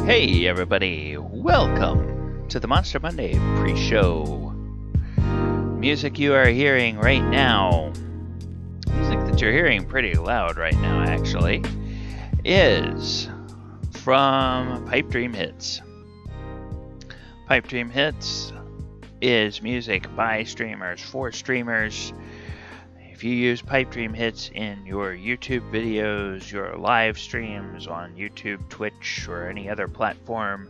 Hey everybody, welcome to the Monster Monday pre-show. Music you are hearing right now, music that you're hearing pretty loud right now actually, is from Pipe Dream Hits. Pipe Dream Hits is music by streamers for streamers. If you use Pipe Dream Hits in your YouTube videos, your live streams on YouTube, Twitch, or any other platform,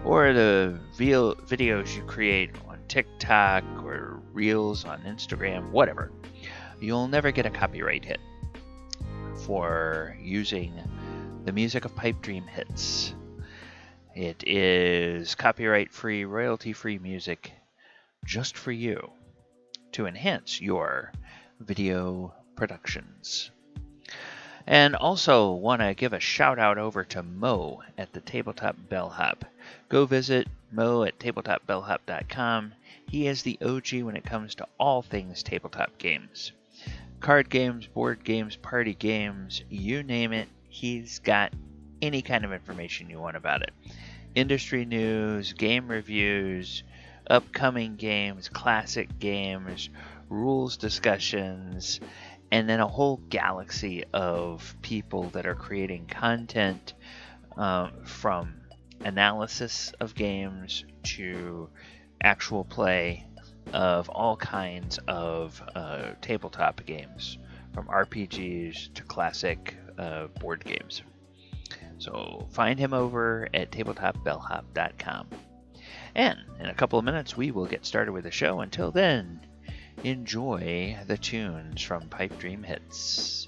or the videos you create on TikTok or Reels on Instagram, whatever, you'll never get a copyright hit for using the music of Pipe Dream Hits. It is copyright-free, royalty-free music just for you to enhance your video productions. And also want to give a shout out over to Mo at the Tabletop Bellhop. Go visit Mo at tabletopbellhop.com. He is the OG when it comes to all things tabletop games. Card games, board games, party games, you name it, he's got any kind of information you want about it. Industry news, game reviews, upcoming games, classic games, rules discussions, and then a whole galaxy of people that are creating content from analysis of games to actual play of all kinds of tabletop games, from RPGs to classic board games. So find him over at tabletopbellhop.com. And in a couple of minutes we will get started with the show. Until then, enjoy the tunes from Pipe Dream Hits.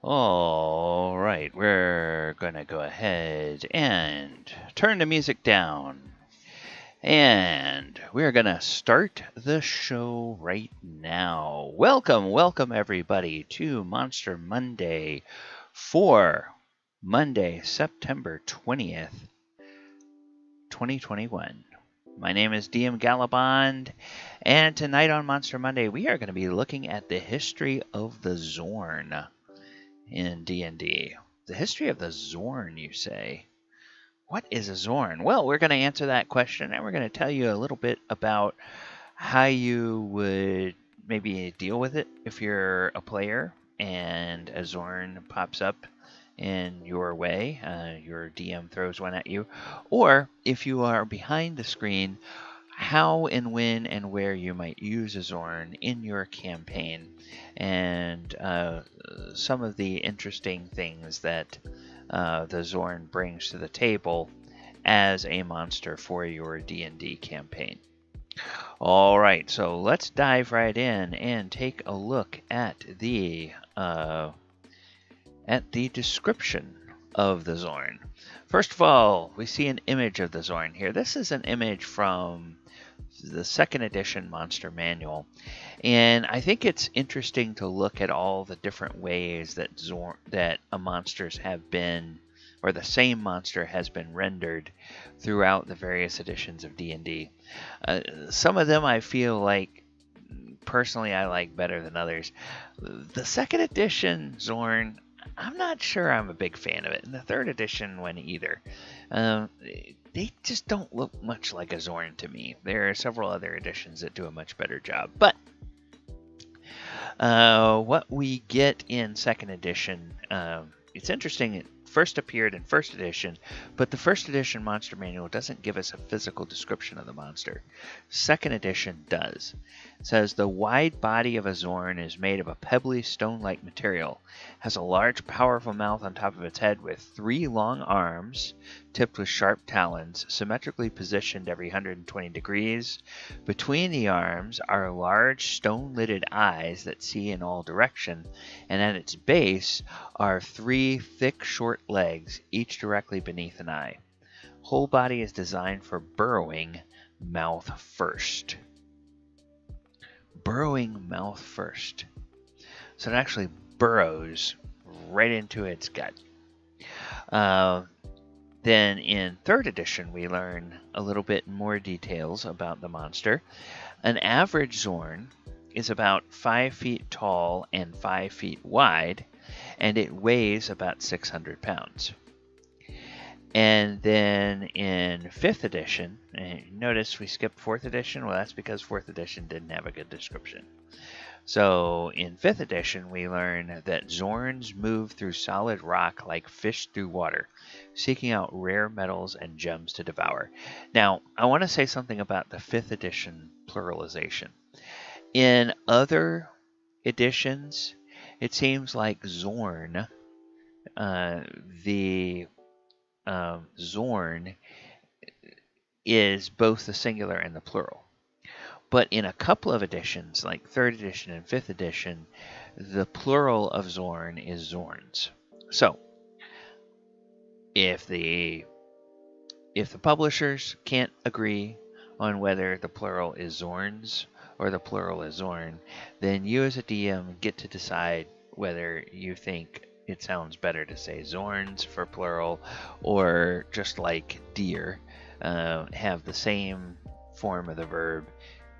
All right, we're going to go ahead and turn the music down. And we're going to start the show right now. Welcome everybody to Monster Monday for Monday, September 20th, 2021. My name is DM Gallibond, and tonight on Monster Monday we are going to be looking at the history of the Xorn in D&D. The history of the Xorn, you say? What is a Xorn? Well, we're going to answer that question, and we're going to tell you a little bit about how you would maybe deal with it if you're a player and a Xorn pops up in your way, your DM throws one at you, or if you are behind the screen, how and when and where you might use a Xorn in your campaign, and some of the interesting things that the Xorn brings to the table as a monster for your D&D campaign. All right, so let's dive right in and take a look at the description of the Xorn. First of all, we see an image of the Xorn here. This is an image from the 2nd edition Monster Manual. And I think it's interesting to look at all the different ways that a monsters have been, or the same monster has been rendered throughout the various editions of D&D. Some of them I feel like, personally, I like better than others. The 2nd edition Xorn, I'm not sure I'm a big fan of it, and the 3rd edition one either. They just don't look much like a Xorn to me. There are several other editions that do a much better job, but what we get in 2nd edition, it's interesting. It first appeared in 1st edition, but the 1st edition Monster Manual doesn't give us a physical description of the monster. 2nd edition does. It says the wide body of a Xorn is made of a pebbly stone-like material, has a large powerful mouth on top of its head with 3 long arms tipped with sharp talons, symmetrically positioned every 120 degrees. Between the arms are large stone-lidded eyes that see in all directions, and at its base are 3 thick short legs, each directly beneath an eye. Whole body is designed for burrowing mouth first. Burrowing mouth first. So it actually burrows right into its gut. Then in 3rd edition, we learn a little bit more details about the monster. An average Xorn is about 5 feet tall and 5 feet wide, and it weighs about 600 pounds. And then in 5th edition, notice we skipped 4th edition. Well, that's because 4th edition didn't have a good description. So in 5th edition, we learn that Xorns move through solid rock like fish through water, seeking out rare metals and gems to devour. Now, I want to say something about the 5th edition pluralization. In other editions, it seems like Xorn, Xorn is both the singular and the plural. But in a couple of editions, like 3rd edition and 5th edition, the plural of Xorn is Xorns. So, if the publishers can't agree on whether the plural is Xorns or the plural is Xorn, then you as a DM get to decide whether you think it sounds better to say Xorns for plural, or just like deer, have the same form of the verb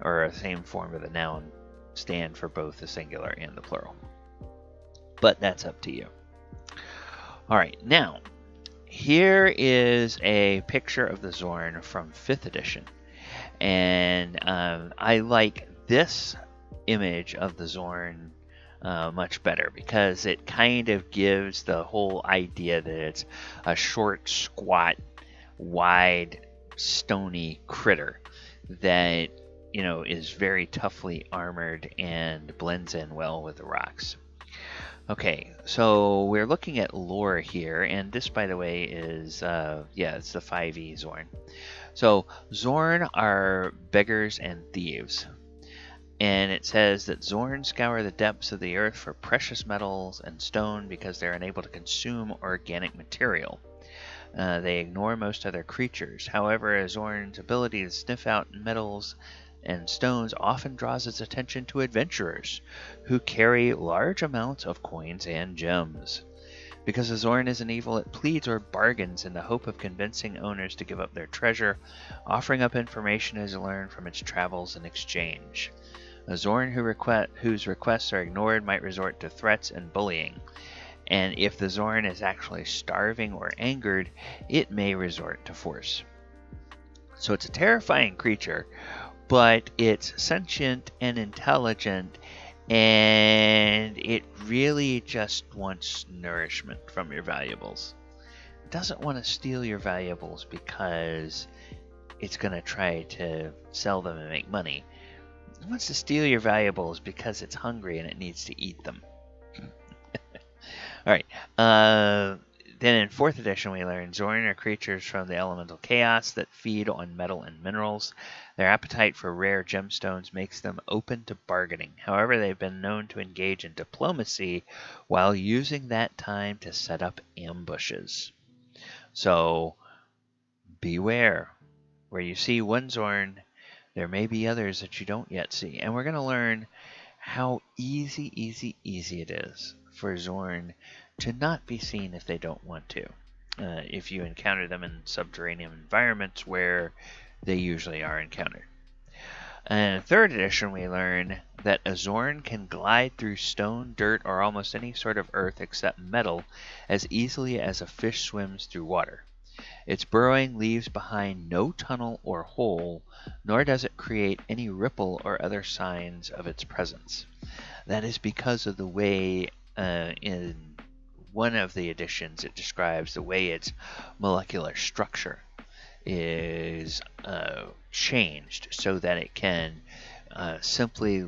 or the same form of the noun stand for both the singular and the plural. But that's up to you. All right, now here is a picture of the Xorn from 5th edition, and I like this image of the Xorn much better because it kind of gives the whole idea that it's a short, squat, wide, stony critter that, you know, is very toughly armored and blends in well with the rocks. Okay, so we're looking at lore here, and this, by the way, is, it's the 5e Xorn. So, Xorn are beggars and thieves. And it says that Xorn scour the depths of the earth for precious metals and stone because they're unable to consume organic material. They ignore most other creatures. However, a Xorn's ability to sniff out metals and stones often draws its attention to adventurers who carry large amounts of coins and gems. Because a Xorn isn't evil, it pleads or bargains in the hope of convincing owners to give up their treasure, offering up information as learned from its travels in exchange. A Xorn whose requests are ignored might resort to threats and bullying, and if the Xorn is actually starving or angered, it may resort to force. So it's a terrifying creature, but it's sentient and intelligent, and it really just wants nourishment from your valuables. It doesn't want to steal your valuables because it's going to try to sell them and make money. It wants to steal your valuables because it's hungry and it needs to eat them. All right. Then in 4th edition, we learn Xorn are creatures from the elemental chaos that feed on metal and minerals. Their appetite for rare gemstones makes them open to bargaining. However, they've been known to engage in diplomacy while using that time to set up ambushes. So beware. Where you see one Xorn, there may be others that you don't yet see. And we're going to learn how easy it is for Xorn to not be seen if they don't want to. If you encounter them in subterranean environments where they usually are encountered. In 3rd edition, we learn that a Xorn can glide through stone, dirt, or almost any sort of earth except metal as easily as a fish swims through water. Its burrowing leaves behind no tunnel or hole, nor does it create any ripple or other signs of its presence. That is because of the way in one of the editions it describes the way its molecular structure is changed so that it can simply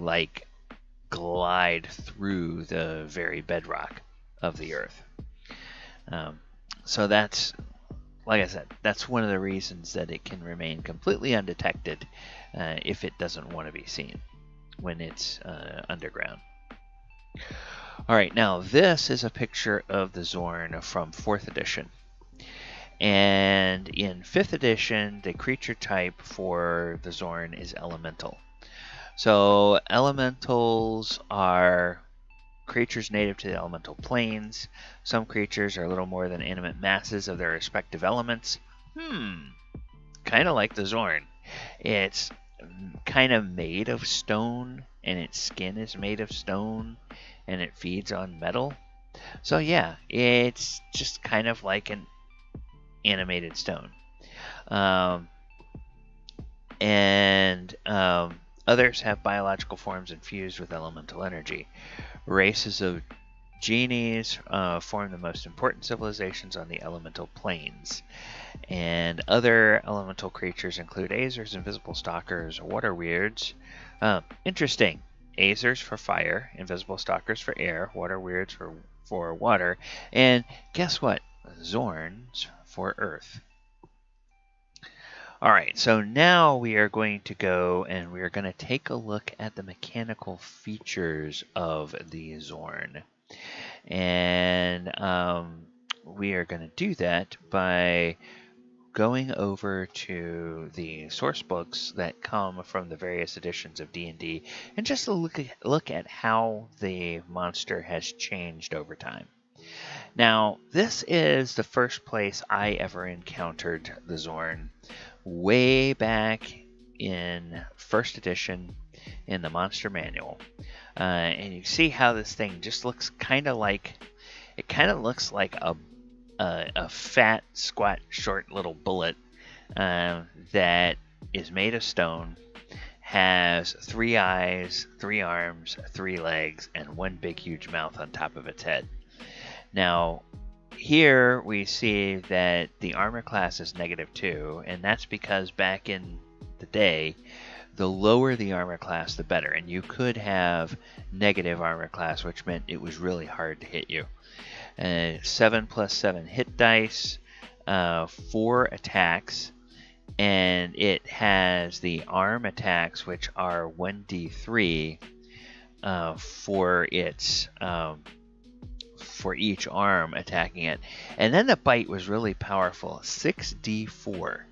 glide through the very bedrock of the earth. So that's, like I said, that's one of the reasons that it can remain completely undetected if it doesn't want to be seen when it's underground. Alright, now this is a picture of the Xorn from 4th edition. And in 5th edition, the creature type for the Xorn is elemental. So elementals are creatures native to the elemental planes. Some creatures are little more than animate masses of their respective elements. Kind of like the Xorn. It's kind of made of stone, and its skin is made of stone, and it feeds on metal. So yeah, it's just kind of like an animated stone. Others have biological forms infused with elemental energy. Races of genies form the most important civilizations on the elemental planes. And other elemental creatures include Azers, invisible stalkers, water weirds. Interesting. Azers for fire, invisible stalkers for air, water weirds for water, and guess what? Xorns for earth. Alright, so now we are going to go and we are going to take a look at the mechanical features of the Xorn. And we are going to do that by going over to the source books that come from the various editions of D&D and just a look at how the monster has changed over time. Now, this is the first place I ever encountered the Xorn, way back in 1st edition in the Monster Manual. And you see how this thing just looks kind of like a fat, squat, short little bullet that is made of stone, has 3 eyes, 3 arms, 3 legs, and 1 big huge mouth on top of its head. Now, here we see that the armor class is -2, and that's because back in the day, the lower the armor class, the better. And you could have negative armor class, which meant it was really hard to hit you. 7+7 hit dice, 4 attacks, and it has the arm attacks, which are 1d3 for each arm attacking it. And then the bite was really powerful, 6d4.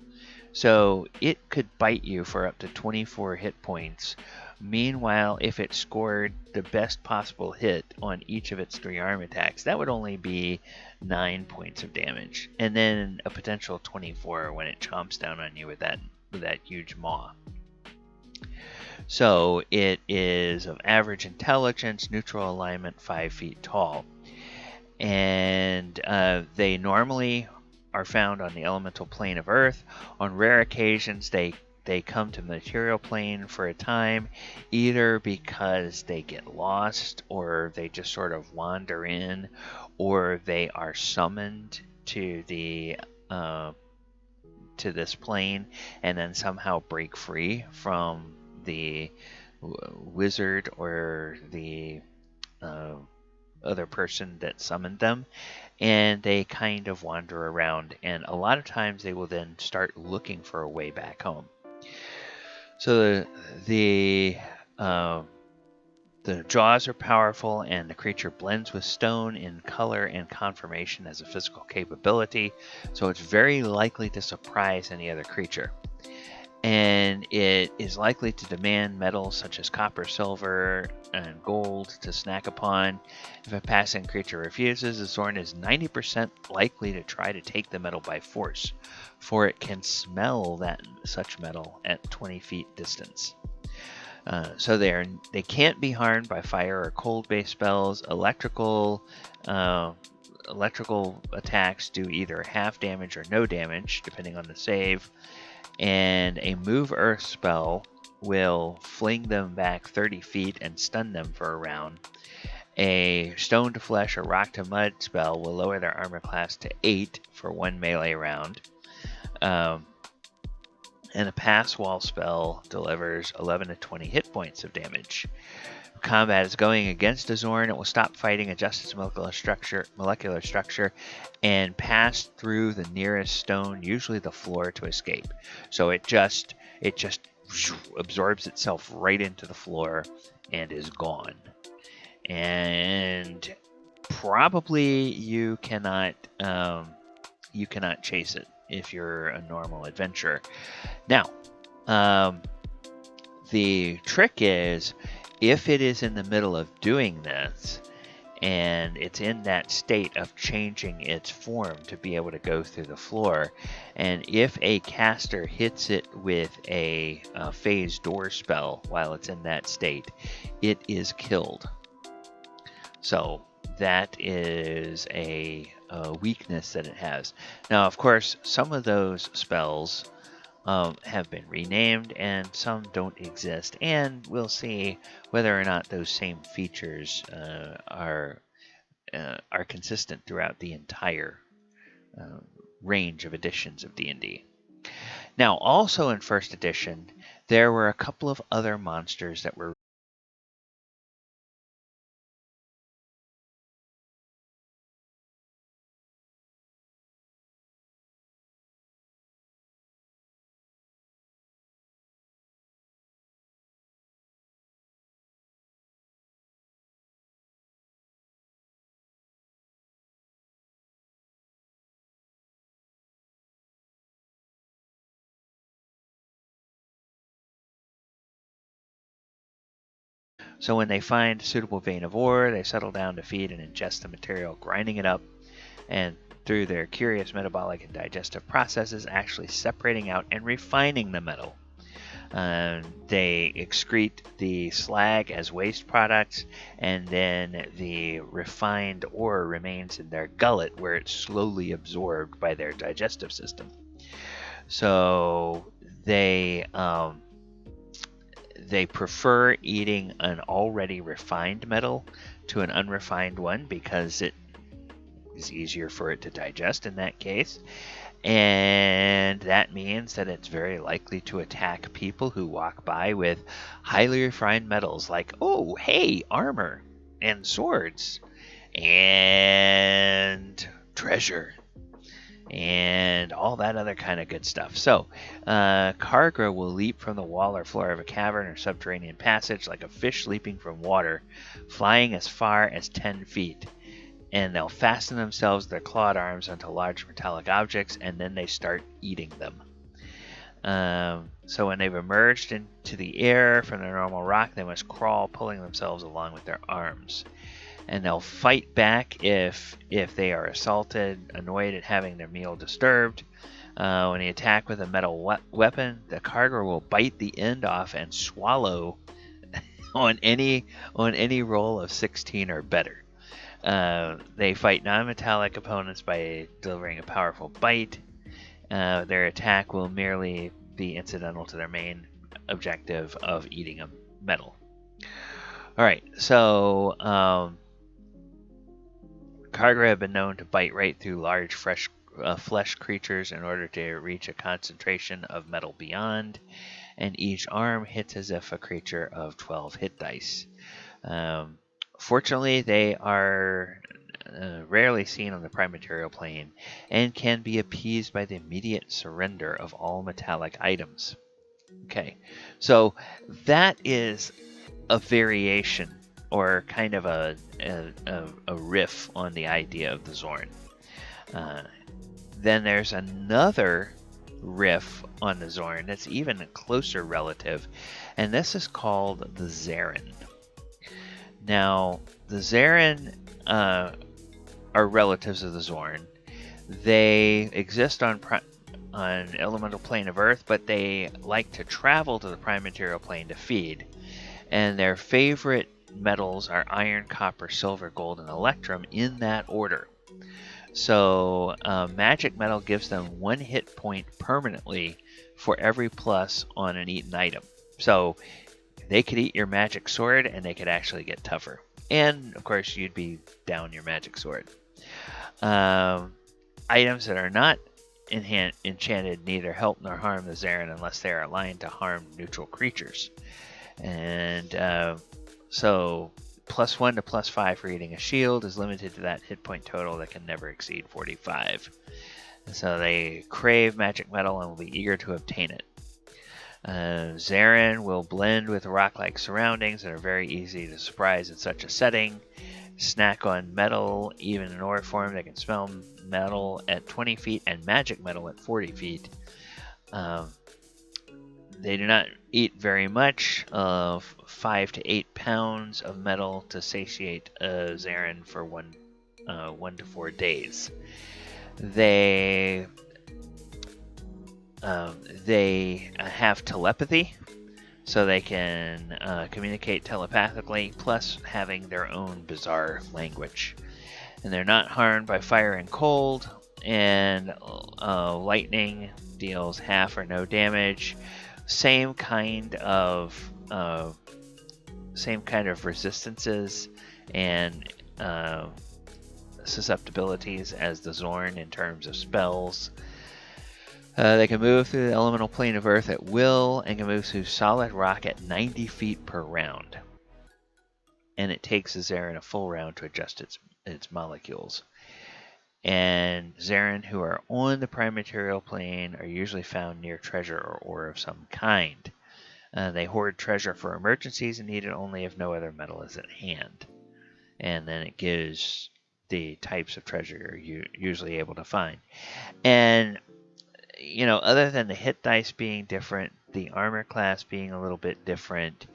So it could bite you for up to 24 hit points. Meanwhile, if it scored the best possible hit on each of its 3 arm attacks, that would only be 9 points of damage. And then a potential 24 when it chomps down on you with that huge maw. So it is of average intelligence, neutral alignment, 5 feet tall. And they normally are found on the elemental plane of Earth. On rare occasions, they come to the material plane for a time, either because they get lost, or they just sort of wander in, or they are summoned to this plane and then somehow break free from the wizard or the other person that summoned them, and they kind of wander around, and a lot of times they will then start looking for a way back home. So the jaws are powerful, and the creature blends with stone in color and conformation as a physical capability, so it's very likely to surprise any other creature. And it is likely to demand metals such as copper, silver, and gold to snack upon. If a passing creature refuses, the Xorn is 90% likely to try to take the metal by force, for it can smell such metal at 20 feet distance. So they can't be harmed by fire or cold-based spells. Electrical attacks do either half damage or no damage, depending on the save. And a Move Earth spell will fling them back 30 feet and stun them for a round. A Stone to Flesh or Rock to Mud spell will lower their armor class to 8 for 1 melee round. And a Pass Wall spell delivers 11 to 20 hit points of damage. If combat is going against a Xorn, it will stop fighting, adjust its molecular structure, and pass through the nearest stone, usually the floor, to escape. So it just absorbs itself right into the floor and is gone. And probably you cannot chase it if you're a normal adventurer. Now, the trick is, if it is in the middle of doing this, and it's in that state of changing its form to be able to go through the floor, and if a caster hits it with a phase door spell while it's in that state, it is killed. So that is a weakness that it has. Now, of course, some of those spells have been renamed, and some don't exist, and we'll see whether or not those same features are consistent throughout the entire range of editions of D&D. Now, also in first edition, there were a couple of other monsters that were So when they find a suitable vein of ore, they settle down to feed and ingest the material, grinding it up, and through their curious metabolic and digestive processes, actually separating out and refining the metal. They excrete the slag as waste products, and then the refined ore remains in their gullet, where it's slowly absorbed by their digestive system. So they prefer eating an already refined metal to an unrefined one, because it is easier for it to digest in that case. And that means that it's very likely to attack people who walk by with highly refined metals, like, oh, hey, armor and swords and treasure and all that other kind of good stuff. So, Khargra will leap from the wall or floor of a cavern or subterranean passage like a fish leaping from water, flying as far as 10 feet. And they'll fasten themselves, their clawed arms, onto large metallic objects, and then they start eating them. So when they've emerged into the air from their normal rock, they must crawl, pulling themselves along with their arms. And they'll fight back if they are assaulted, annoyed at having their meal disturbed. When they attack with a metal weapon, the Khargra will bite the end off and swallow on any roll of 16 or better. They fight non-metallic opponents by delivering a powerful bite. Their attack will merely be incidental to their main objective of eating a metal. Alright, so Khargra have been known to bite right through large flesh creatures in order to reach a concentration of metal beyond, and each arm hits as if a creature of 12 hit dice. Fortunately, they are rarely seen on the prime material plane and can be appeased by the immediate surrender of all metallic items. Okay, so that is a variation or kind of a riff on the idea of the Xorn. Then there's another riff on the Xorn that's even a closer relative, and this is called the Xaren. Now, the Xaren are relatives of the Xorn. They exist on elemental plane of Earth, but they like to travel to the prime material plane to feed. And their favorite metals are iron, copper, silver, gold, and electrum in that order. So magic metal gives them 1 hit point permanently for every plus on an eaten item. So they could eat your magic sword and they could actually get tougher. And of course you'd be down your magic sword. Items that are not enchanted neither help nor harm the Xaren unless they are aligned to harm neutral creatures. And so +1 to +5 for eating a shield is limited to that hit point total that can never exceed 45. And so they crave magic metal and will be eager to obtain it. Xaren will blend with rock-like surroundings and are very easy to surprise in such a setting. Snack on metal, even in ore form. They can smell metal at 20 feet and magic metal at 40 feet. They do not eat very much, of 5 to 8 pounds of metal to satiate a Xaren for 1 to 4 days. They have telepathy, so they can communicate telepathically, plus having their own bizarre language. And they're not harmed by fire and cold, and lightning deals half or no damage. Same kind of resistances and susceptibilities as the Xorn in terms of spells. They can move through the elemental plane of Earth at will and can move through solid rock at 90 feet per round. And it takes the Xaren a full round to adjust its molecules. And Xaren who are on the prime material plane are usually found near treasure or ore of some kind. They hoard treasure for emergencies and need it only if no other metal is at hand. And then it gives the types of treasure you're usually able to find. And other than the hit dice being different, the armor class being a little bit different,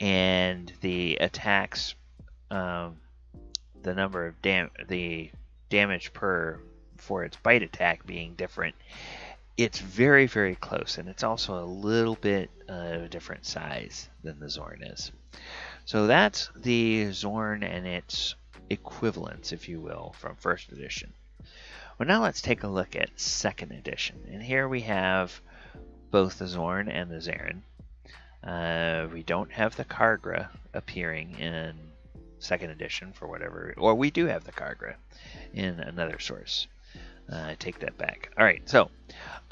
and the attacks, the number of the damage for its bite attack being different, it's very, very close, and it's also a little bit of a different size than the Xorn is. So that's the Xorn and its equivalents, if you will, from first edition. Well, now let's take a look at 2nd edition. And here we have both the Xorn and the Xaren. We don't have the Khargra appearing in 2nd edition for whatever, or we do have the Khargra in another source. I take that back. All right, so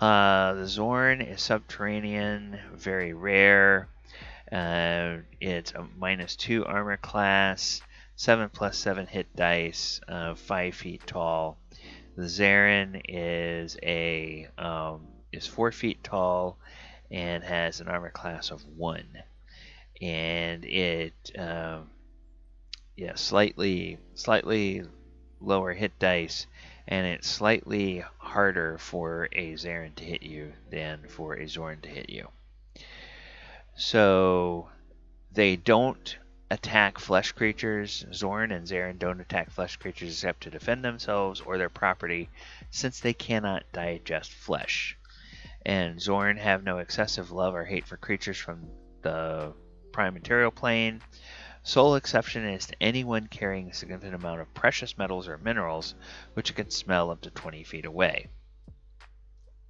the Xorn is subterranean, very rare. It's a -2 armor class, 7+7 hit dice, 5 feet tall. The Xaren is 4 feet tall and has an armor class of 1, and it slightly lower hit dice, and it's slightly harder for a Xaren to hit you than for a Xorn to hit you. So they don't attack flesh creatures. Xorn and Xaren don't attack flesh creatures except to defend themselves or their property, since they cannot digest flesh. And Xorn have no excessive love or hate for creatures from the prime material plane. Sole exception is to anyone carrying a significant amount of precious metals or minerals, which it can smell up to 20 feet away.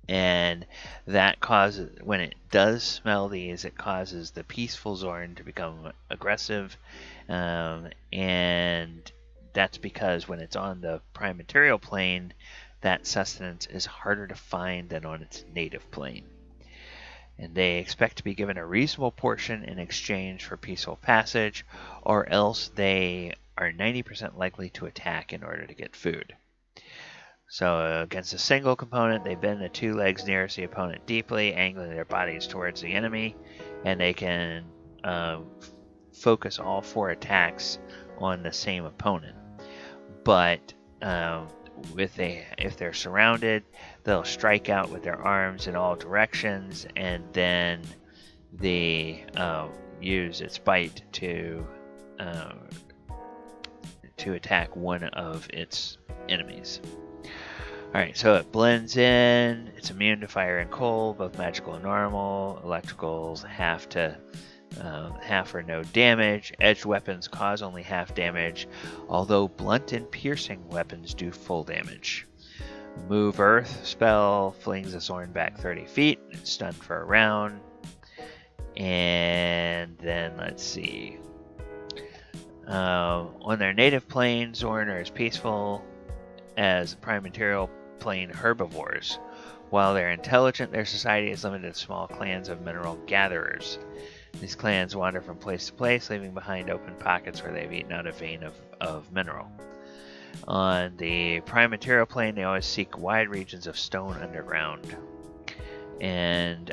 And that causes, when it does smell these, it causes the peaceful Xorn to become aggressive. And that's because when it's on the prime material plane, that sustenance is harder to find than on its native plane. and they expect to be given a reasonable portion in exchange for peaceful passage, or else they are 90% likely to attack in order to get food. So against a single component, they bend the two legs nearest the opponent deeply, angling their bodies towards the enemy, and they can focus all 4 attacks on the same opponent. But if they're surrounded, they'll strike out with their arms in all directions, and then they use its bite to attack one of its enemies. Alright, so it blends in, it's immune to fire and cold, both magical and normal. Electricals half or no damage. Edged weapons cause only half damage, although blunt and piercing weapons do full damage. Move Earth spell flings a Xorn back 30 feet. It's stunned for a round. And then let's see. On their native plane, Xorn are as peaceful as prime material plane herbivores. While they're intelligent, their society is limited to small clans of mineral gatherers. These clans wander from place to place, leaving behind open pockets where they've eaten out a vein of mineral. On the prime material plane, they always seek wide regions of stone underground. And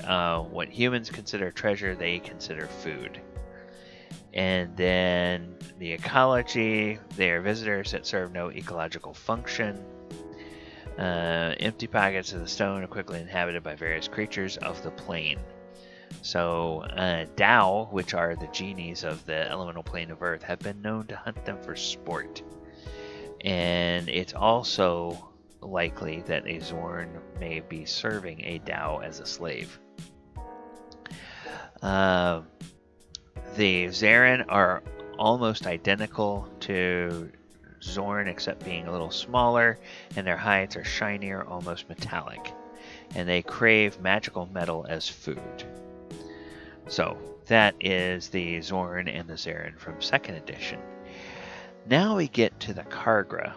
what humans consider treasure, they consider food. And then the ecology, they are visitors that serve no ecological function. Empty pockets of the stone are quickly inhabited by various creatures of the plane. So Dao, which are the genies of the elemental plane of Earth, have been known to hunt them for sport. And it's also likely that a Xorn may be serving a Dao as a slave. The Xaren are almost identical to Xorn, except being a little smaller, and their hides are shinier, almost metallic. And they crave magical metal as food. So, that is the Xorn and the Xaren from 2nd edition. Now we get to the Khargra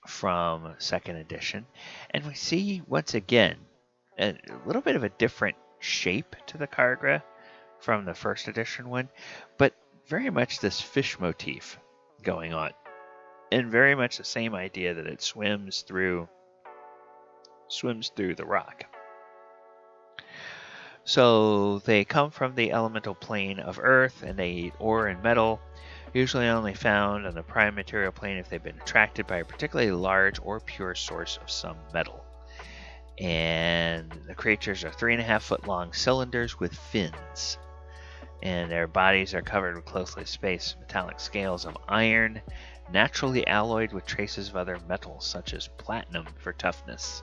from 2nd edition, and we see, once again, a little bit of a different shape to the Khargra from the 1st edition one, but very much this fish motif going on. And very much the same idea that it swims through the rock. So they come from the elemental plane of Earth, and they eat ore and metal, usually only found on the prime material plane if they've been attracted by a particularly large or pure source of some metal. And the creatures are 3.5 foot long cylinders with fins. And their bodies are covered with closely spaced metallic scales of iron, naturally alloyed with traces of other metals, such as platinum for toughness.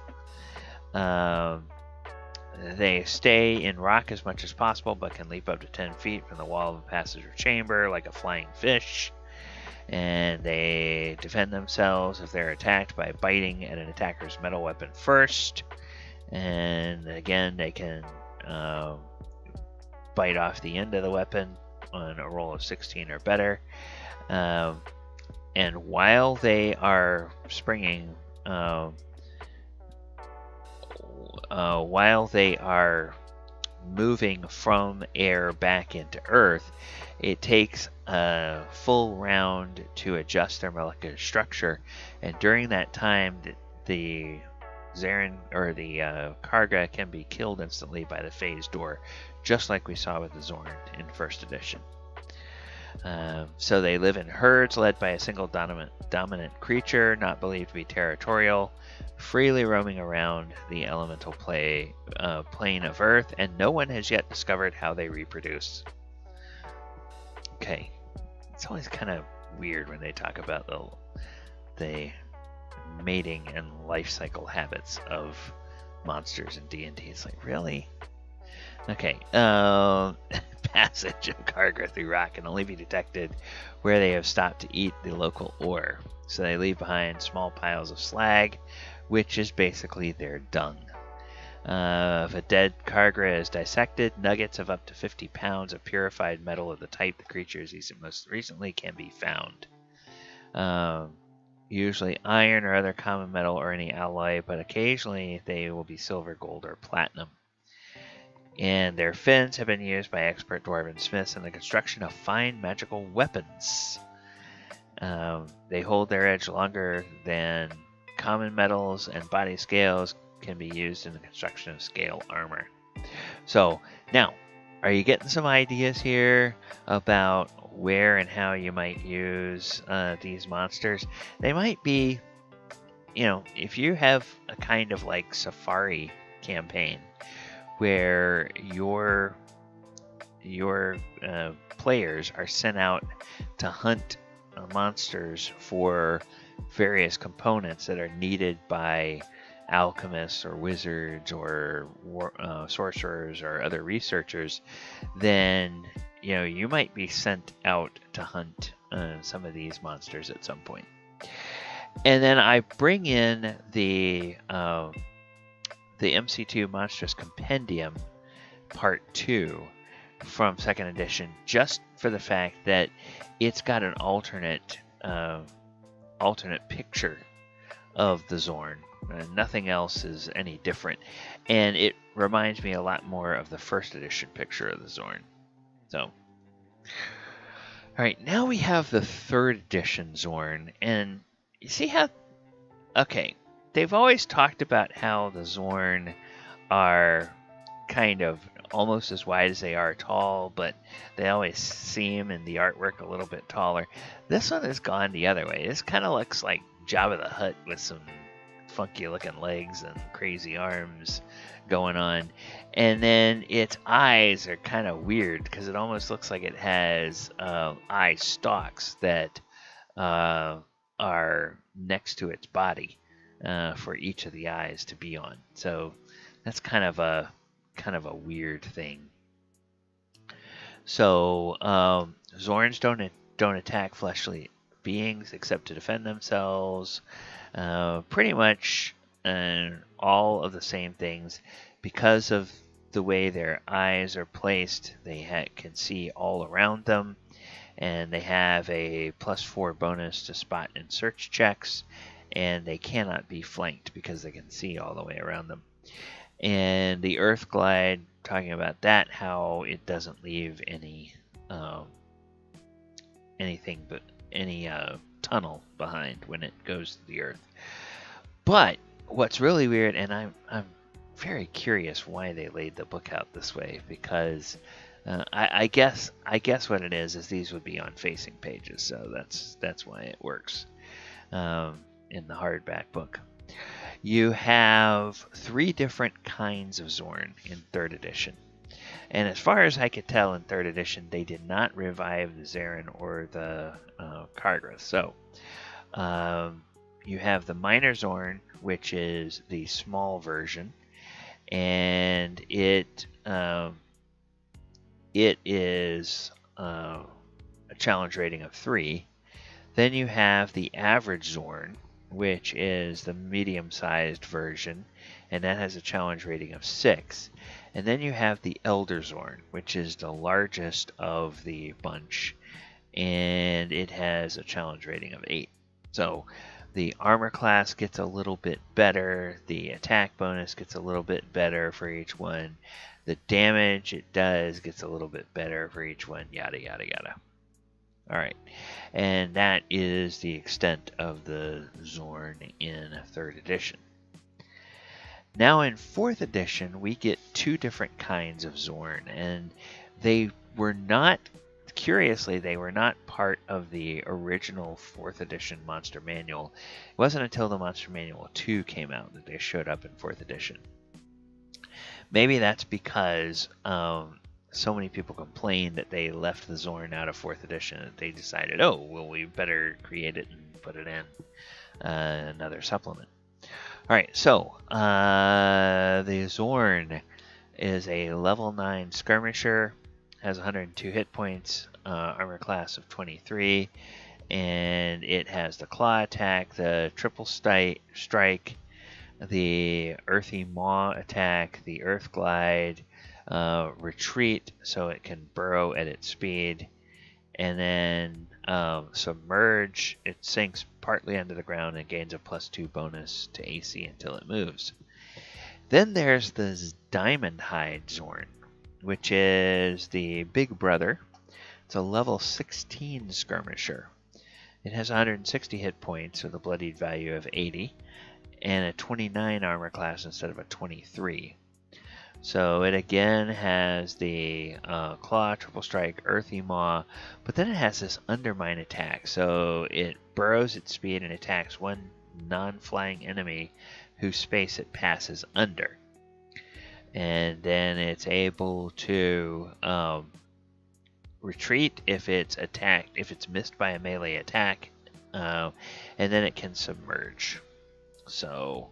They stay in rock as much as possible, but can leap up to 10 feet from the wall of a passage or chamber like a flying fish. And they defend themselves if they're attacked by biting at an attacker's metal weapon first. And again, they can bite off the end of the weapon on a roll of 16 or better. And while they are springing, while they are moving from air back into Earth, it takes a full round to adjust their molecular structure, and during that time, the Xaren or the Khargra can be killed instantly by the phase door, just like we saw with the Xorn in 1st edition. So they live in herds led by a single dominant creature, not believed to be territorial, freely roaming around the elemental plane of Earth, and no one has yet discovered how they reproduce. Okay, it's always kind of weird when they talk about the mating and life cycle habits of monsters in D&D. It's like, really? Okay, passage of Khargra through rock can only be detected where they have stopped to eat the local ore. So they leave behind small piles of slag, which is basically their dung. If a dead Khargra is dissected, nuggets of up to 50 pounds of purified metal of the type the creature has eaten most recently can be found. Usually iron or other common metal or any alloy, but occasionally they will be silver, gold, or platinum. And their fins have been used by expert dwarven smiths in the construction of fine magical weapons. They hold their edge longer than common metals, and body scales can be used in the construction of scale armor. So, now, are you getting some ideas here about where and how you might use these monsters? They might be, if you have a kind of like safari campaign where your players are sent out to hunt monsters for various components that are needed by alchemists or wizards or sorcerers or other researchers, then you might be sent out to hunt some of these monsters at some point. And then I bring in the MC2 Monstrous Compendium Part 2 from 2nd edition, just for the fact that it's got an alternate picture of the Xorn. Nothing else is any different, and it reminds me a lot more of the 1st edition picture of the Xorn. So, alright, now we have the 3rd edition Xorn, and you see how... Okay, they've always talked about how the Xorn are kind of almost as wide as they are tall, but they always seem in the artwork a little bit taller. This one has gone the other way. This kind of looks like Jabba the Hutt with some funky looking legs and crazy arms going on. And then its eyes are kind of weird because it almost looks like it has eye stalks that are next to its body for each of the eyes to be on. So that's kind of a weird thing. So Xorns don't attack fleshly beings except to defend themselves. Pretty much all of the same things. Because of the way their eyes are placed, they can see all around them, and they have a +4 bonus to spot and search checks, and they cannot be flanked because they can see all the way around them. And the Earth Glide, talking about that, how it doesn't leave any tunnel behind when it goes to the Earth. But what's really weird, and I'm very curious why they laid the book out this way, because I guess what it is these would be on facing pages, so that's why it works in the hardback book. You have 3 different kinds of Xorn in 3rd edition. And as far as I could tell in 3rd edition, they did not revive the Xaren or the Khargra. So you have the Minor Xorn, which is the small version. And it is a challenge rating of 3. Then you have the Average Xorn, which is the medium-sized version, and that has a challenge rating of 6. And then you have the Elder Xorn, which is the largest of the bunch, and it has a challenge rating of 8. So the armor class gets a little bit better, the attack bonus gets a little bit better for each one, the damage it does gets a little bit better for each one, yada yada yada. Alright, and that is the extent of the Xorn in 3rd edition. Now in 4th edition, we get 2 different kinds of Xorn, and they were not, curiously, they were not part of the original 4th edition Monster Manual. It wasn't until the Monster Manual 2 came out that they showed up in 4th edition. Maybe that's because so many people complained that they left the Xorn out of 4th edition that they decided, oh, well, we better create it and put it in another supplement. Alright, so the Xorn is a level 9 skirmisher, has 102 hit points, armor class of 23, and it has the claw attack, the triple strike, the earthy maw attack, the earth glide, retreat so it can burrow at its speed, and then submerge. It sinks partly under the ground and gains a +2 bonus to AC until it moves. Then there's the Diamondhide Xorn, which is the big brother. It's a level 16 skirmisher. It has 160 hit points with a bloodied value of 80 and a 29 armor class instead of a 23. So it again has the claw, triple strike, earthy maw, but then it has this undermine attack. So it burrows its speed and attacks one non-flying enemy whose space it passes under. And then it's able to retreat if it's attacked, if it's missed by a melee attack, and then it can submerge. So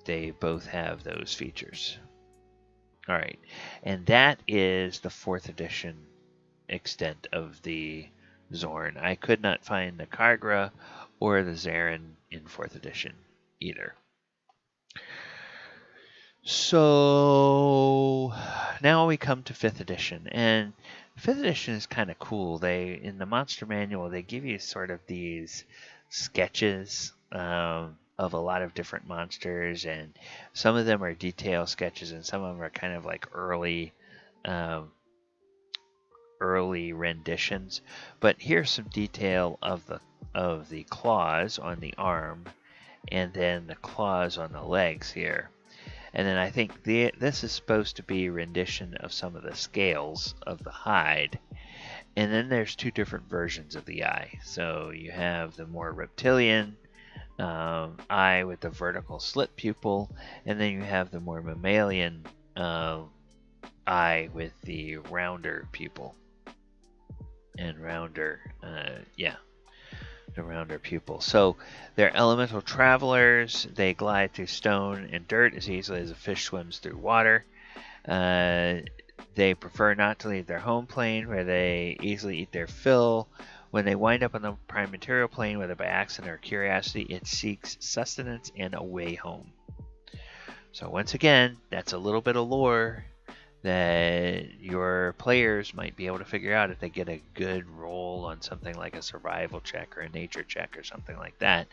they both have those features. All right, and that is the 4th edition extent of the Xorn. I could not find the Khargra or the Xaren in 4th edition either. So now we come to 5th edition, and 5th edition is kind of cool. They, in the monster manual, they give you sort of these sketches of a lot of different monsters, and some of them are detail sketches, and some of them are kind of like early renditions. But here's some detail of the claws on the arm, and then the claws on the legs here. And then I think this is supposed to be a rendition of some of the scales of the hide. And then there's 2 different versions of the eye. So you have the more reptilian eye with the vertical slit pupil, and then you have the more mammalian eye with the rounder pupil. And rounder, the rounder pupil. So they're elemental travelers. They glide through stone and dirt as easily as a fish swims through water. They prefer not to leave their home plane, where they easily eat their fill. When they wind up on the prime material plane, whether by accident or curiosity, it seeks sustenance and a way home. So once again, that's a little bit of lore that your players might be able to figure out if they get a good roll on something like a survival check or a nature check or something like that.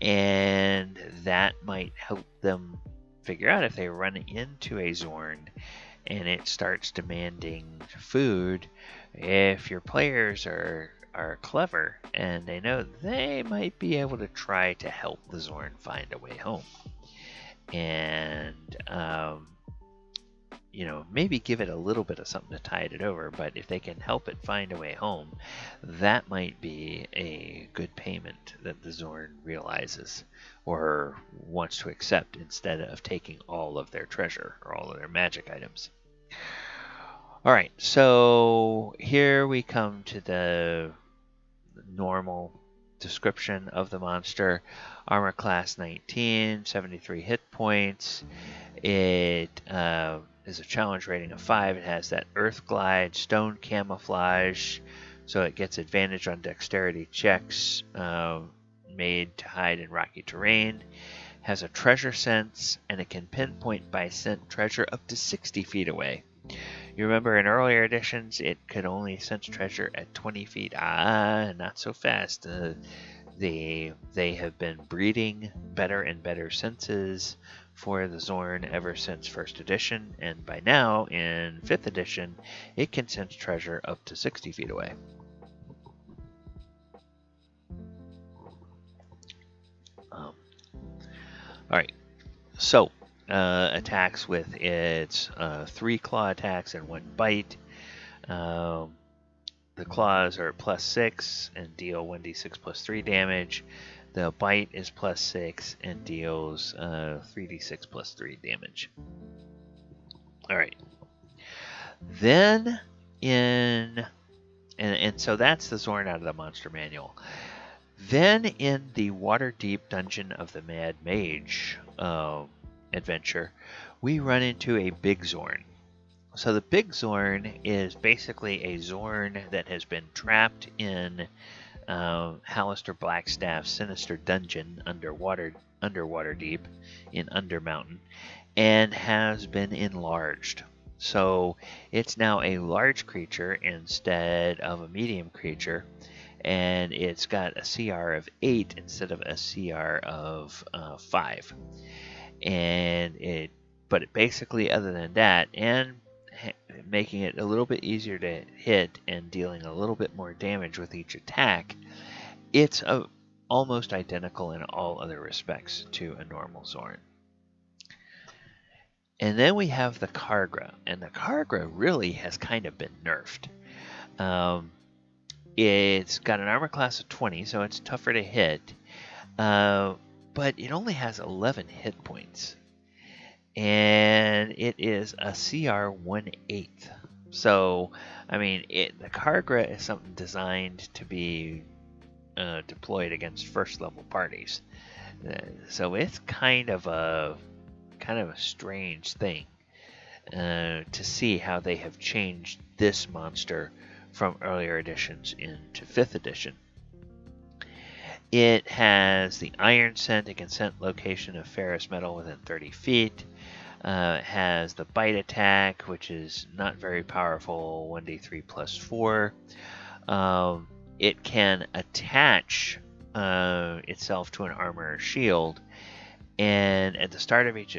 And that might help them figure out if they run into a Xorn and it starts demanding food. If your players are clever and they know, they might be able to try to help the Xorn find a way home. And maybe give it a little bit of something to tide it over, but if they can help it find a way home, that might be a good payment that the Xorn realizes or wants to accept, instead of taking all of their treasure or all of their magic items. All right, so here we come to the normal description of the monster. Armor class 19, 73 hit points. It is a challenge rating of 5. It has that earth glide, stone camouflage, so it gets advantage on dexterity checks made to hide in rocky terrain. Has a treasure sense, and it can pinpoint by scent treasure up to 60 feet away. You remember in earlier editions, it could only sense treasure at 20 feet. Not so fast. They have been breeding better and better senses for the Xorn ever since 1st edition, and by now, in 5th edition, it can sense treasure up to 60 feet away. Alright, so attacks with its 3 claw attacks and 1 bite. The claws are +6 and deal 1d6 + 3 damage. The bite is +6 and deals 3d6 + 3 damage. Alright. Then and so that's the Xorn out of the monster manual. Then in the Waterdeep Dungeon of the Mad Mage adventure, we run into a big Xorn. So the big Xorn is basically a Xorn that has been trapped in Hallister Blackstaff's sinister dungeon underwater deep in Undermountain, and has been enlarged. So it's now a large creature instead of a medium creature, and it's got a CR of 8 instead of a CR of 5. And it But basically, other than that, and making it a little bit easier to hit and dealing a little bit more damage with each attack, it's almost identical in all other respects to a normal Xorn. And then we have the Khargra, and the Khargra really has kind of been nerfed. It's got an armor class of 20, so it's tougher to hit, but it only has 11 hit points. And it is a CR 1/8. So, I mean, the Khargra is something designed to be deployed against first level parties. So it's kind of a strange thing to see how they have changed this monster from earlier editions into 5th edition. It has the Iron Scent. It can scent location of ferrous metal within 30 feet. It has the Bite attack, which is not very powerful, 1d3 plus 4. It can attach itself to an armor or shield, and at the start of each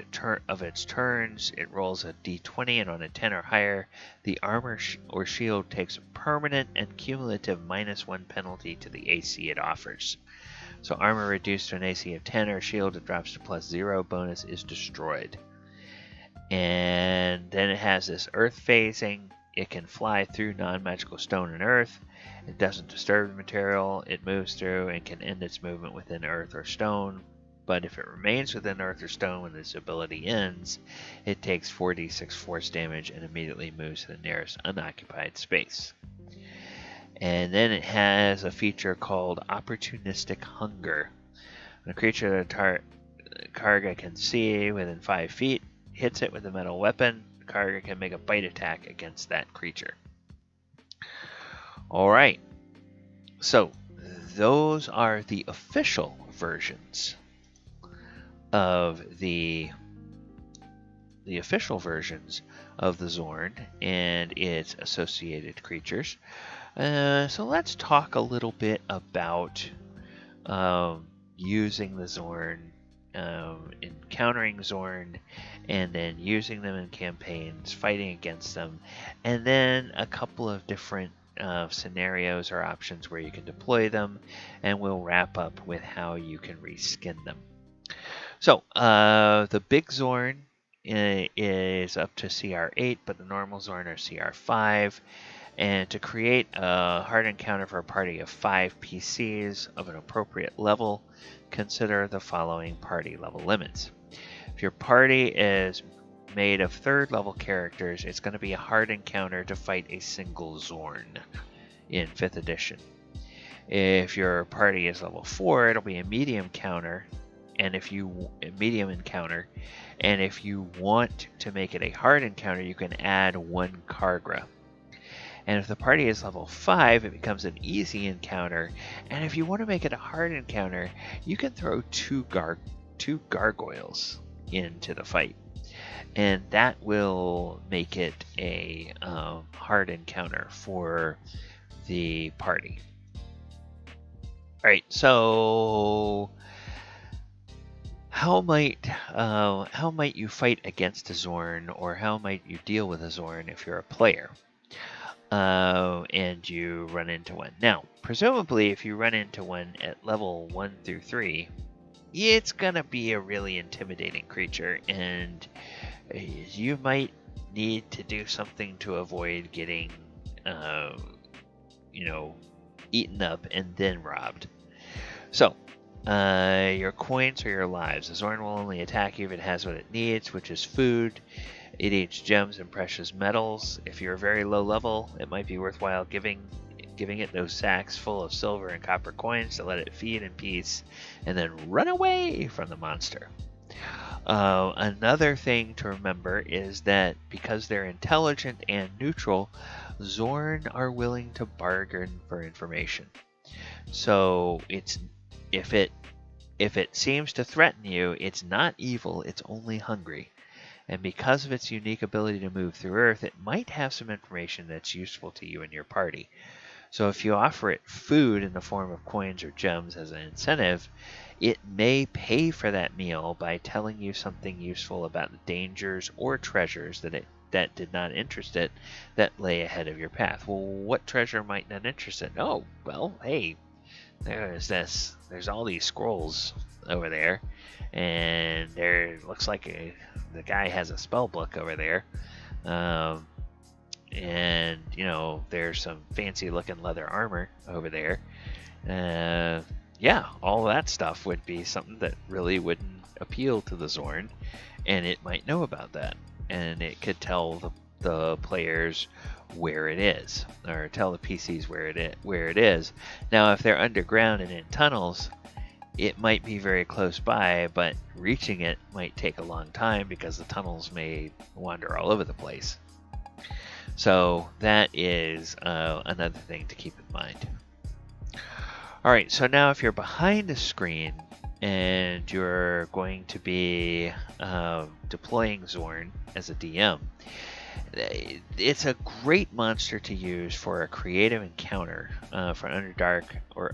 of its turns, it rolls a d20, and on a 10 or higher, the armor or shield takes a permanent and cumulative -1 penalty to the AC it offers. So armor reduced to an AC of 10 or shield that drops to +0 bonus is destroyed. And then it has this earth phasing. It can fly through non-magical stone and earth. It doesn't disturb the material it moves through and can end its movement within earth or stone. But if it remains within earth or stone when this ability ends, it takes 4d6 force damage and immediately moves to the nearest unoccupied space. And then it has a feature called Opportunistic Hunger. When a creature that Khargra can see within 5 feet hits it with a metal weapon, Khargra can make a bite attack against that creature. Alright, so those are the official versions of the Xorn and its associated creatures. So let's talk a little bit about using the Xorn, encountering Xorn, and then using them in campaigns, fighting against them, and then a couple of different scenarios or options where you can deploy them, and we'll wrap up with how you can reskin them. So, the big Xorn is up to CR 8, but the normal Xorn are CR 5. And to create a hard encounter for a party of 5 PCs of an appropriate level, consider the following party level limits. If your party is made of 3rd level characters, it's going to be a hard encounter to fight a single Xorn in 5th edition. If your party is level 4, it'll be a medium encounter, and if you want to make it a hard encounter, you can add 1 Khargra. And if the party is level 5, it becomes an easy encounter. And if you want to make it a hard encounter, you can throw 2 gargoyles into the fight. And that will make it a hard encounter for the party. Alright, so how might you fight against a Xorn, or how might you deal with a Xorn if you're a player? And you run into one. Now, presumably, if you run into one at level 1 through 3, it's gonna be a really intimidating creature, and you might need to do something to avoid getting, eaten up and then robbed. So, your coins or your lives. The Xorn will only attack you if it has what it needs, which is food. It eats gems and precious metals. If you're very low level, it might be worthwhile giving it those sacks full of silver and copper coins to let it feed in peace, and then run away from the monster. Another thing to remember is that because they're intelligent and neutral, Xorn are willing to bargain for information. So if it seems to threaten you, it's not evil, it's only hungry. And because of its unique ability to move through Earth, it might have some information that's useful to you and your party. So if you offer it food in the form of coins or gems as an incentive, it may pay for that meal by telling you something useful about the dangers or treasures that did not interest it that lay ahead of your path. Well, what treasure might not interest it? Oh, well, hey, there's all these scrolls over there, and there looks like the guy has a spell book over there, and there's some fancy looking leather armor over there. Yeah, all that stuff would be something that really wouldn't appeal to the Xorn, and it might know about that, and it could tell the players where it is, or tell the PCs where it is. Now, if they're underground and in tunnels, it might be very close by, but reaching it might take a long time because the tunnels may wander all over the place. So that is another thing to keep in mind. All right, so now if you're behind a screen and you're going to be deploying Xorn as a DM, it's a great monster to use for a creative encounter for an Underdark or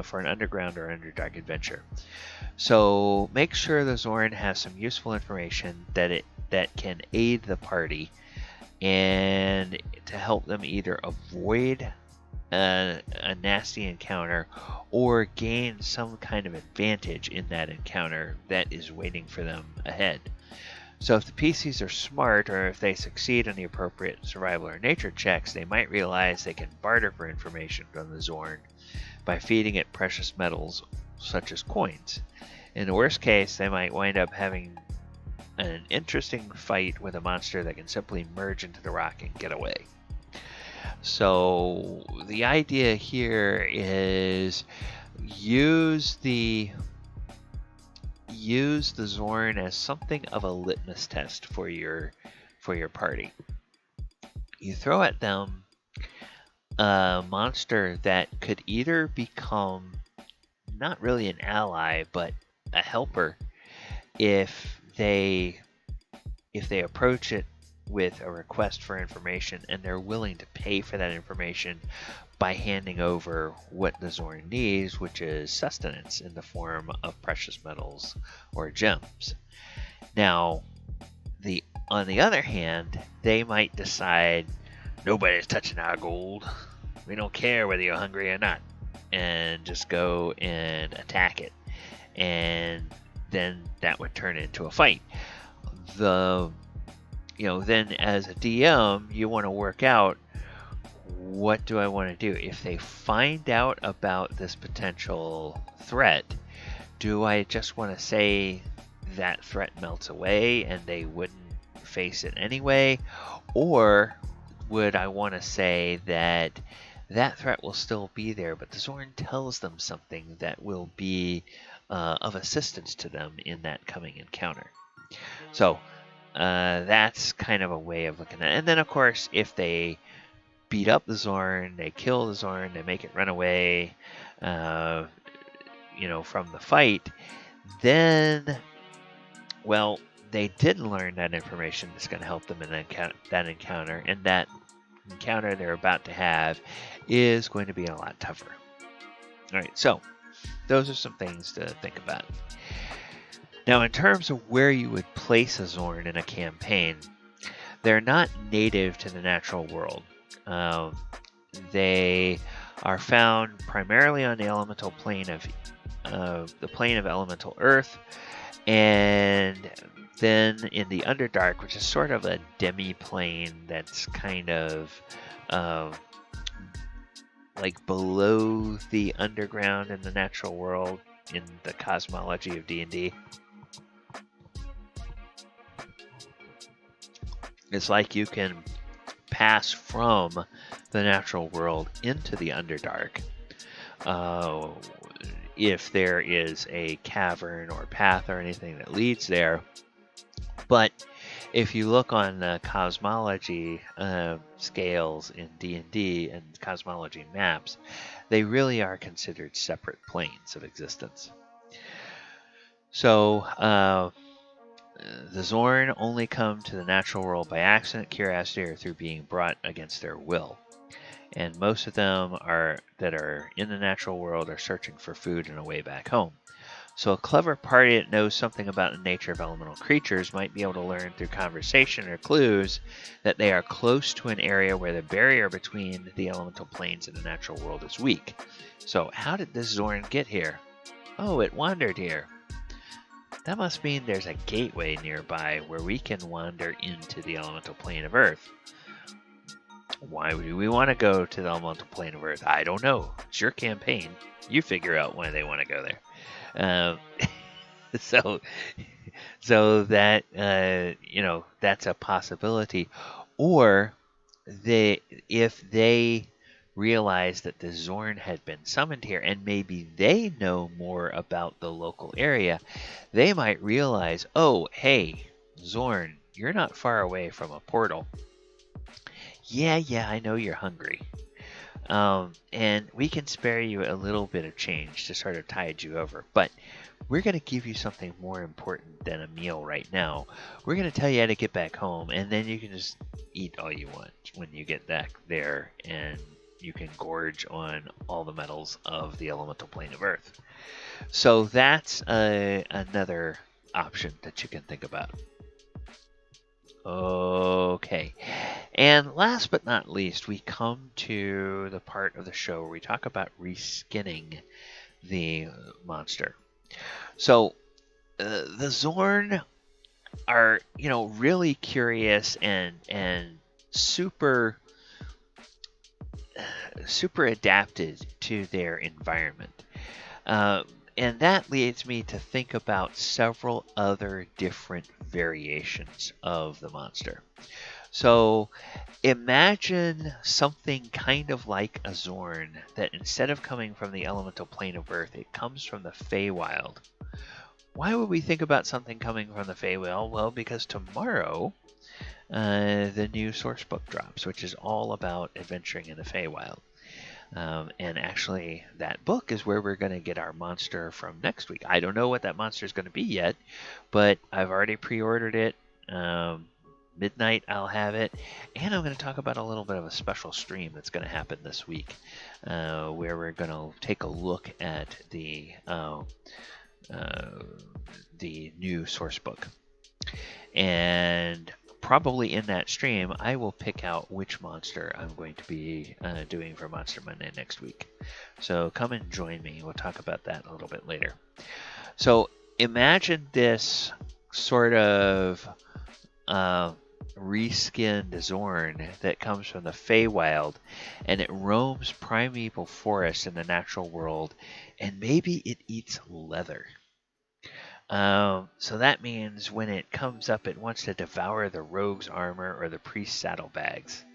for an underground or Underdark adventure. So make sure the Xorn has some useful information that can aid the party and to help them either avoid a nasty encounter or gain some kind of advantage in that encounter that is waiting for them ahead. So if the PCs are smart, or if they succeed on the appropriate survival or nature checks, they might realize they can barter for information from the Xorn by feeding it precious metals such as coins. In the worst case, they might wind up having an interesting fight with a monster that can simply merge into the rock and get away. So the idea here is use the Xorn as something of a litmus test for your party. You throw at them a monster that could either become not really an ally but a helper if they approach it with a request for information and they're willing to pay for that information by handing over what the Xorn needs, which is sustenance in the form of precious metals or gems. Now, on the other hand, they might decide, nobody's touching our gold. We don't care whether you're hungry or not, and just go and attack it. And then that would turn into a fight. Then as a DM, you want to work out, what do I want to do? If they find out about this potential threat, do I just want to say that threat melts away and they wouldn't face it anyway? Or would I want to say that threat will still be there, but the Xorn tells them something that will be of assistance to them in that coming encounter? So that's kind of a way of looking at it. And then, of course, if they beat up the Xorn, they kill the Xorn, they make it run away, from the fight, then, well, they did learn that information that's going to help them in that encounter, and that encounter they're about to have is going to be a lot tougher. All right, so those are some things to think about. Now, in terms of where you would place a Xorn in a campaign, they're not native to the natural world. They are found primarily on the elemental plane of elemental earth, and then in the Underdark, which is sort of a demi-plane that's kind of like below the underground in the natural world in the cosmology of D&D. It's like you can pass from the natural world into the Underdark if there is a cavern or path or anything that leads there. But if you look on the cosmology scales in D&D and cosmology maps, they really are considered separate planes of existence. So the Xorn only come to the natural world by accident, curiosity, or through being brought against their will. And most of them that are in the natural world are searching for food and a way back home. So a clever party that knows something about the nature of elemental creatures might be able to learn through conversation or clues that they are close to an area where the barrier between the elemental planes and the natural world is weak. So how did this Xorn get here? Oh, it wandered here. That must mean there's a gateway nearby where we can wander into the elemental plane of Earth. Why do we want to go to the elemental plane of Earth? I don't know. It's your campaign. You figure out why they want to go there. So that that's a possibility. Or if they realize that the Xorn had been summoned here, and maybe they know more about the local area, they might realize, oh, hey, Xorn, you're not far away from a portal. Yeah, I know you're hungry. And we can spare you a little bit of change to sort of tide you over. But we're going to give you something more important than a meal right now. We're going to tell you how to get back home, and then you can just eat all you want when you get back there, and you can gorge on all the metals of the elemental plane of Earth. So that's another option that you can think about. Okay, and last but not least, we come to the part of the show where we talk about reskinning the monster. So the Xorn are, really curious and super adapted to their environment. And that leads me to think about several other different variations of the monster. So imagine something kind of like a Xorn that instead of coming from the elemental plane of Earth, it comes from the Feywild. Why would we think about something coming from the Feywild? Well, because tomorrow the new source book drops, which is all about adventuring in the Feywild. And actually, that book is where we're going to get our monster from next week. I don't know what that monster is going to be yet, but I've already pre-ordered it. Midnight, I'll have it. And I'm going to talk about a little bit of a special stream that's going to happen this week, where we're going to take a look at the new source book. And probably in that stream, I will pick out which monster I'm going to be doing for Monster Monday next week. So come and join me. We'll talk about that a little bit later. So imagine this sort of reskinned Xorn that comes from the Feywild, and it roams primeval forests in the natural world, and maybe it eats leather. So that means when it comes up, it wants to devour the rogue's armor or the priest's saddlebags.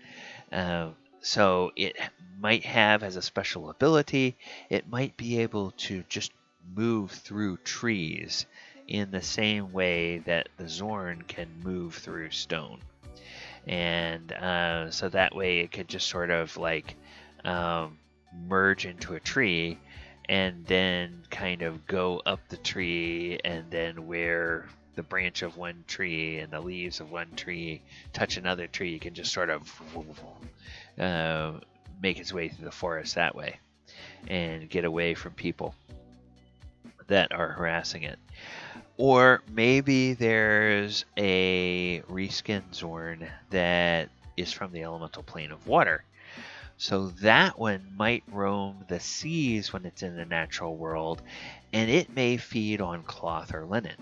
So it might have, as a special ability, it might be able to just move through trees in the same way that the Xorn can move through stone. And so that way it could just sort of like merge into a tree and then kind of go up the tree, and then where the branch of one tree and the leaves of one tree touch another tree, you can just sort of make its way through the forest that way and get away from people that are harassing it. Or maybe there's a reskinned Xorn that is from the elemental plane of water. So that one might roam the seas when it's in the natural world, and it may feed on cloth or linen.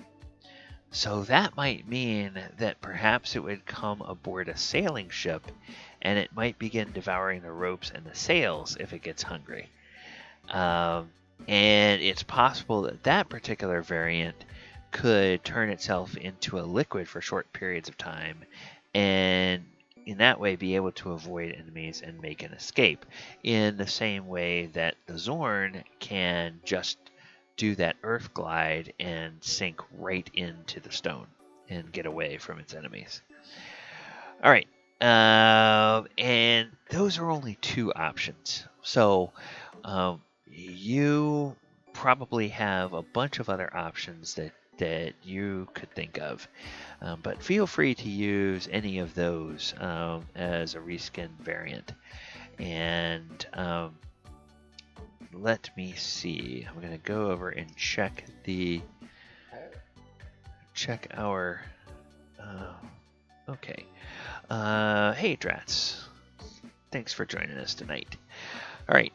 So that might mean that perhaps it would come aboard a sailing ship, and it might begin devouring the ropes and the sails if it gets hungry. And it's possible that that particular variant could turn itself into a liquid for short periods of time, and in that way be able to avoid enemies and make an escape, in the same way that the Xorn can just do that earth glide and sink right into the stone and get away from its enemies. All right, and those are only two options. So you probably have a bunch of other options that you could think of, but feel free to use any of those as a reskin variant. And let me see. I'm going to go over and check our. Okay. Hey, Drats. Thanks for joining us tonight. All right.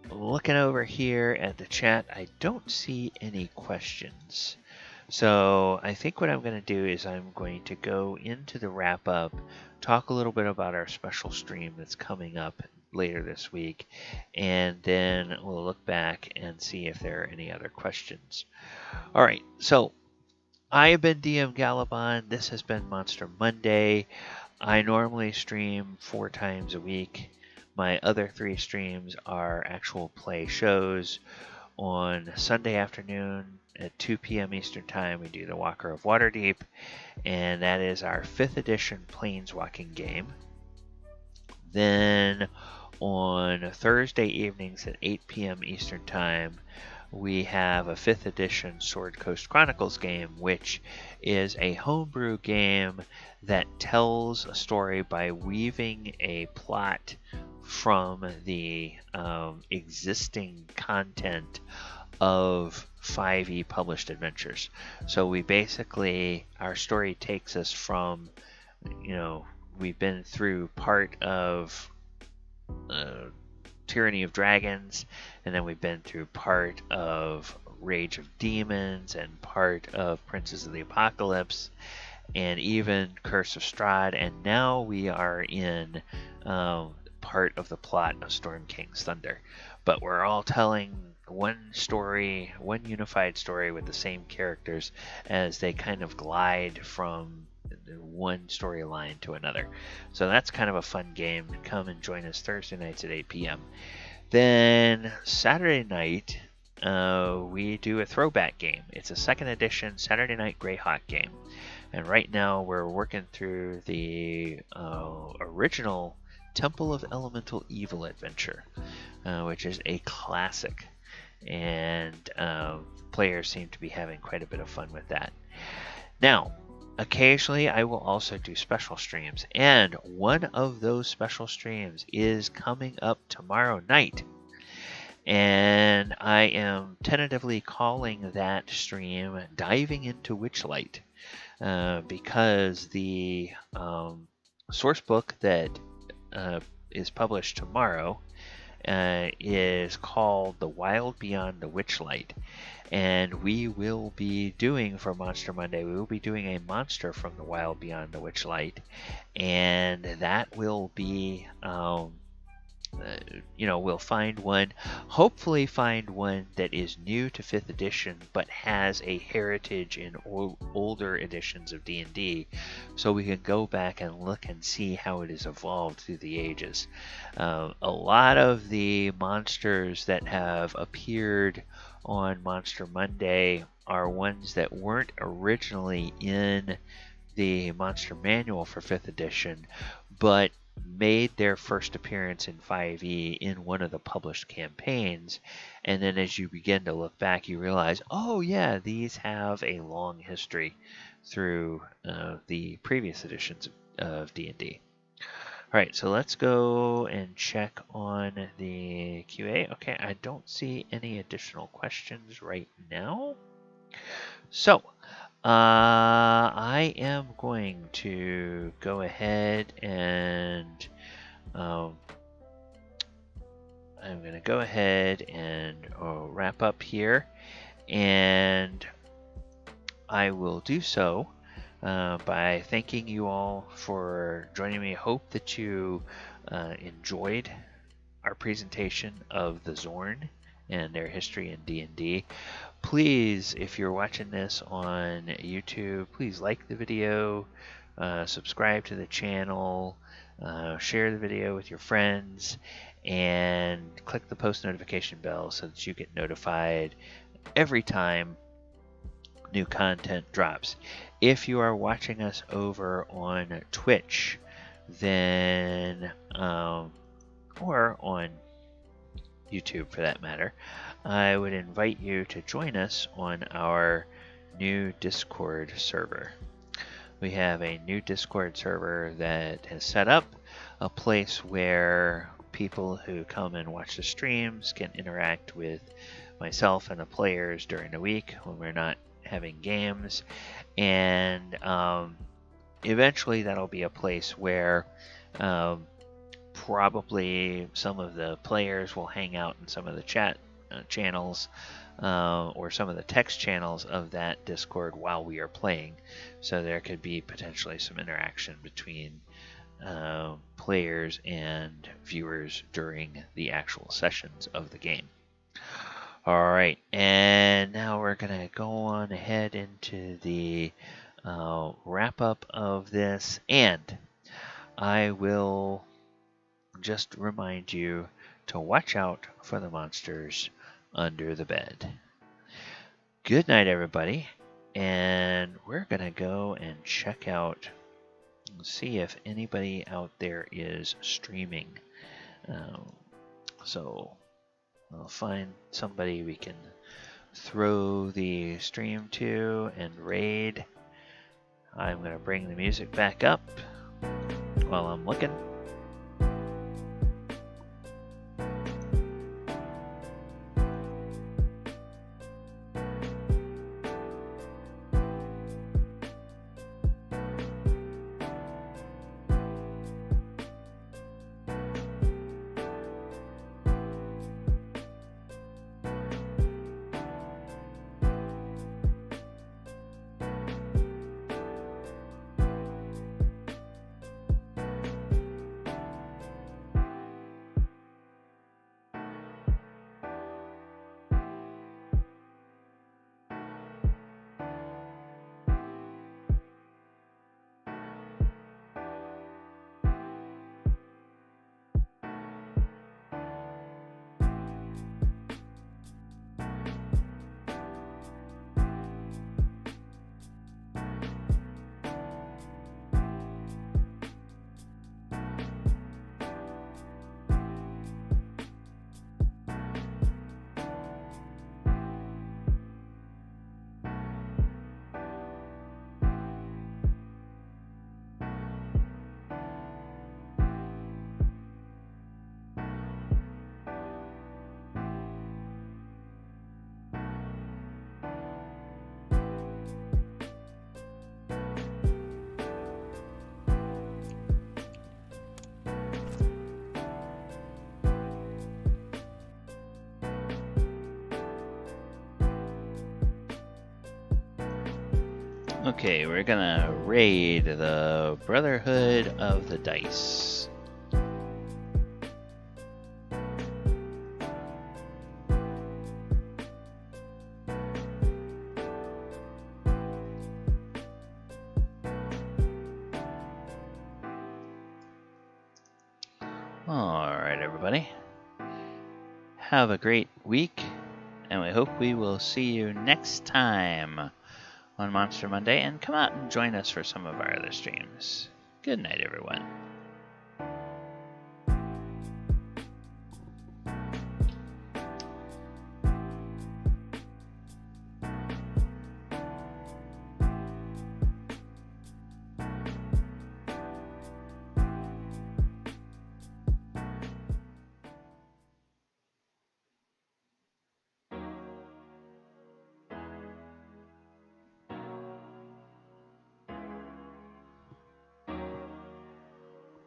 Looking over here at the chat, I don't see any questions. So I think what I'm going to do is I'm going to go into the wrap up, talk a little bit about our special stream that's coming up later this week, and then we'll look back and see if there are any other questions. All right, so I have been DM Gallibond. This has been Monster Monday. I normally stream 4 times a week. My other 3 streams are actual play shows. On Sunday afternoon at 2 p.m. Eastern Time, we do the Walker of Waterdeep, and that is our 5th edition Planeswalking game. Then on Thursday evenings at 8 p.m. Eastern Time, we have a 5th edition Sword Coast Chronicles game, which is a homebrew game that tells a story by weaving a plot from the existing content of 5e published adventures. So we basically, our story takes us from, we've been through part of Tyranny of Dragons, and then we've been through part of Rage of Demons and part of Princes of the Apocalypse and even Curse of Strahd, and now we are in part of the plot of Storm King's Thunder. But we're all telling one story, one unified story with the same characters as they kind of glide from one storyline to another. So that's kind of a fun game. Come and join us Thursday nights at 8 p.m. Then Saturday night, we do a throwback game. It's a 2nd edition Saturday night Greyhawk game. And right now we're working through the original Temple of Elemental Evil adventure, which is a classic. And players seem to be having quite a bit of fun with that. Now, occasionally I will also do special streams, and one of those special streams is coming up tomorrow night. And I am tentatively calling that stream Diving into Witchlight, because the source book that is published tomorrow is called The Wild Beyond the Witchlight. And we will be doing, for Monster Monday, we will be doing a monster from The Wild Beyond the Witchlight. And that will be, we'll find one, hopefully find one that is new to 5th edition, but has a heritage in older editions of D&D, so we can go back and look and see how it has evolved through the ages. A lot of the monsters that have appeared on Monster Monday are ones that weren't originally in the Monster Manual for 5th edition, but made their first appearance in 5e in one of the published campaigns. And then as you begin to look back, you realize, oh yeah, these have a long history through the previous editions of D&D. All right, so let's go and check on the QA. Okay, I don't see any additional questions right now. So, I am going to go ahead and wrap up here, and I will do so by thanking you all for joining me. I hope that you enjoyed our presentation of the Xorn and their history in D&D. Please, if you're watching this on YouTube, please like the video, subscribe to the channel, share the video with your friends, and click the post notification bell so that you get notified every time new content drops. If you are watching us over on Twitch, then or on YouTube for that matter, I would invite you to join us on our new Discord server. We have a new Discord server that has set up a place where people who come and watch the streams can interact with myself and the players during the week when we're not having games. And eventually that'll be a place where probably some of the players will hang out in some of the chat channels or some of the text channels of that Discord while we are playing. So there could be potentially some interaction between players and viewers during the actual sessions of the game. Alright, and now we're going to go on ahead into the wrap up of this, and I will just remind you to watch out for the monsters under the bed. Good night, everybody, and we're going to go and check out, see if anybody out there is streaming. So I'll find somebody we can throw the stream to and raid. I'm going to bring the music back up while I'm looking. Okay, we're gonna raid the Brotherhood of the Dice. Alright, everybody. Have a great week, and we hope we will see you next time on Monster Monday, and come out and join us for some of our other streams. Good night, everyone.